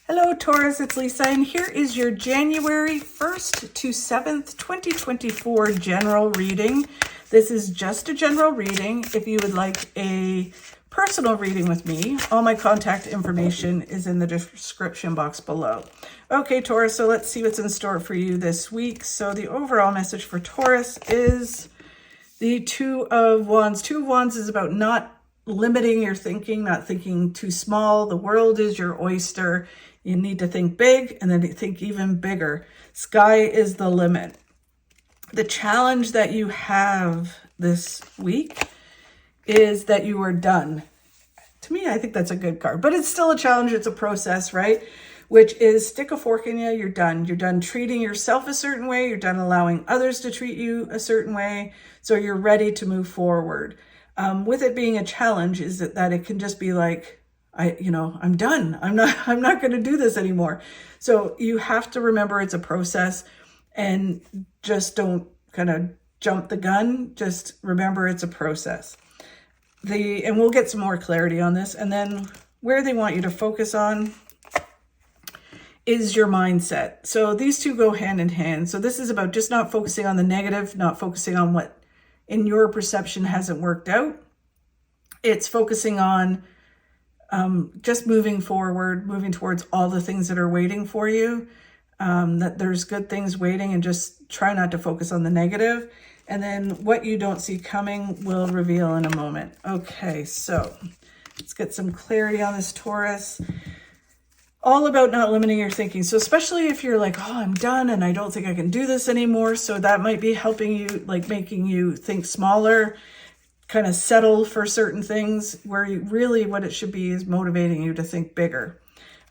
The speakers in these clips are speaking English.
Hello Taurus, it's Lisa, and here is your January 1st to 7th, 2024 general reading. This is just a general reading. If you would like a personal reading with me, all my contact information is in the description box below. Okay, Taurus, so let's see what's in store for you this week. So the overall message for Taurus is the Two of Wands. Two of Wands is about not limiting your thinking, not thinking too small. The world is your oyster. You need to think big and then think even bigger. Sky is the limit. The challenge that you have this week is that you are done. To me, I think that's a good card, but it's still a challenge. It's a process, right? Which is stick a fork in you. You're done. You're done treating yourself a certain way. You're done allowing others to treat you a certain way. So you're ready to move forward. With it being a challenge is that it can just be like, I'm done. I'm not going to do this anymore. So you have to remember it's a process and just don't kind of jump the gun. Just remember it's a process. And we'll get some more clarity on this. And then where they want you to focus on is your mindset. So these two go hand in hand. So this is about just not focusing on the negative, not focusing on what in your perception hasn't worked out. It's focusing on just moving forward, moving towards all the things that are waiting for you, that there's good things waiting, and just try not to focus on the negative. And then what you don't see coming will reveal in a moment. Okay, so let's get some clarity on this, Taurus. All about not limiting your thinking. So especially if you're like, oh, I'm done and I don't think I can do this anymore. So that might be helping you, like making you think smaller, kind of settle for certain things, where you really what it should be is motivating you to think bigger.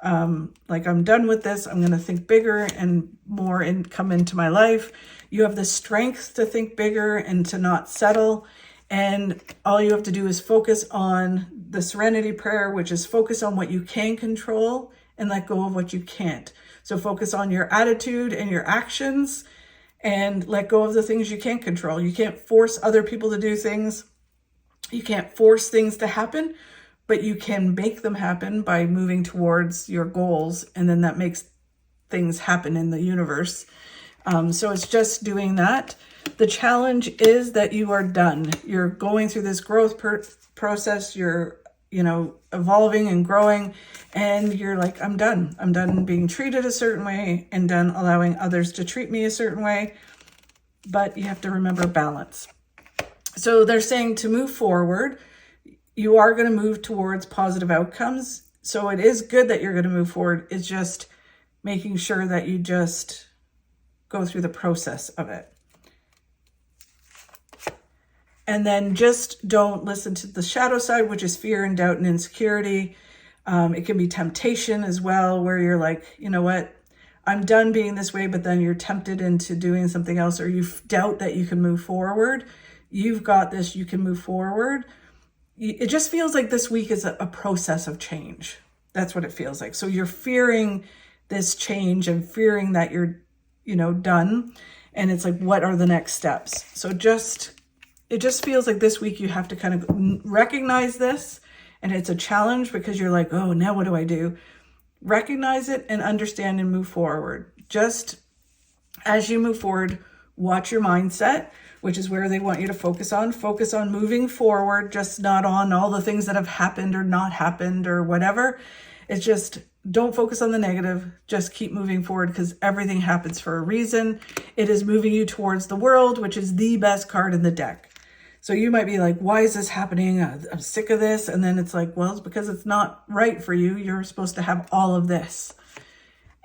Like, I'm done with this. I'm going to think bigger and more and come into my life. You have the strength to think bigger and to not settle. And all you have to do is focus on the serenity prayer, which is focus on what you can control and let go of what you can't. So focus on your attitude and your actions and let go of the things you can't control. You can't force other people to do things. You can't force things to happen, but you can make them happen by moving towards your goals. And then that makes things happen in the universe. So it's just doing that. The challenge is that you are done. You're going through this growth process. You're, evolving and growing, and you're like, I'm done. I'm done being treated a certain way and done allowing others to treat me a certain way. But you have to remember balance. So they're saying to move forward, you are going to move towards positive outcomes. So it is good that you're going to move forward. It's just making sure that you just go through the process of it. And then just don't listen to the shadow side, which is fear and doubt and insecurity. It can be temptation as well, where you're like, you know what, I'm done being this way, but then you're tempted into doing something else, or you doubt that you can move forward. You've got this, you can move forward. It just feels like this week is a process of change. That's what it feels like. So you're fearing this change and fearing that you're, done. And it's like, what are the next steps? So it just feels like this week you have to kind of recognize this, and it's a challenge because you're like, oh, now what do I do? Recognize it and understand and move forward. Just as you move forward, watch your mindset, which is where they want you to focus on. Focus on moving forward, just not on all the things that have happened or not happened or whatever. It's just don't focus on the negative. Just keep moving forward because everything happens for a reason. It is moving you towards the world, which is the best card in the deck. So you might be like, why is this happening? I'm sick of this. And then it's like, well, it's because it's not right for you. You're supposed to have all of this.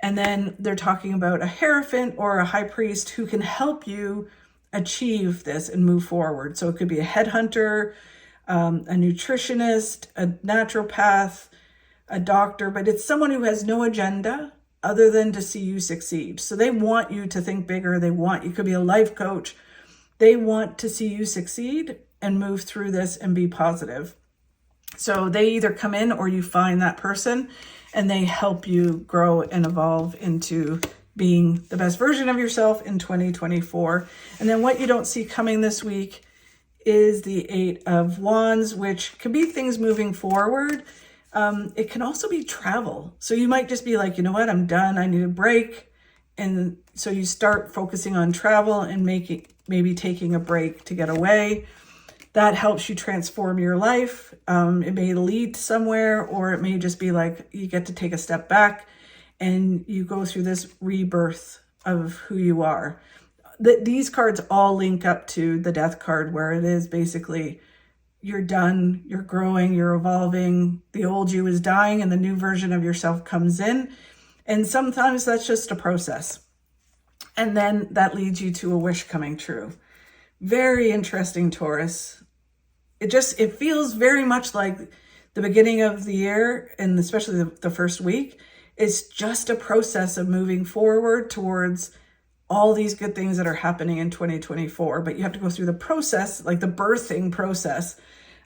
And then they're talking about a Hierophant or a high priest who can help you achieve this and move forward. So it could be a headhunter, a nutritionist, a naturopath, a doctor, but it's someone who has no agenda other than to see you succeed. So they want you to think bigger. You could be a life coach. They want to see you succeed and move through this and be positive. So they either come in or you find that person and they help you grow and evolve into being the best version of yourself in 2024. And then what you don't see coming this week is the 8 of Wands, which could be things moving forward. It can also be travel. So you might just be like, you know what, I'm done, I need a break. And so you start focusing on travel and maybe taking a break to get away. That helps you transform your life. It may lead somewhere, or it may just be like you get to take a step back and you go through this rebirth of who you are. These cards all link up to the death card, where it is basically you're done, you're growing, you're evolving, the old you is dying and the new version of yourself comes in. And sometimes that's just a process. And then that leads you to a wish coming true. Very interesting, Taurus. It feels very much like the beginning of the year, and especially the first week, is just a process of moving forward towards all these good things that are happening in 2024. But you have to go through the process, like the birthing process,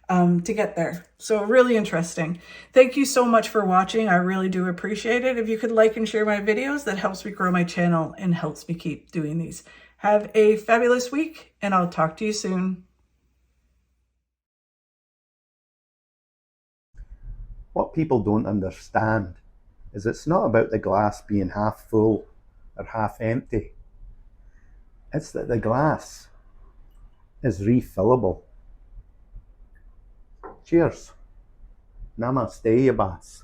to get there. So really interesting. Thank you so much for watching. I really do appreciate it. If you could like and share my videos, that helps me grow my channel and helps me keep doing these. Have a fabulous week, and I'll talk to you soon. What people don't understand is it's not about the glass being half full or half empty. It's that the glass is refillable. Cheers. Namaste, Yabas.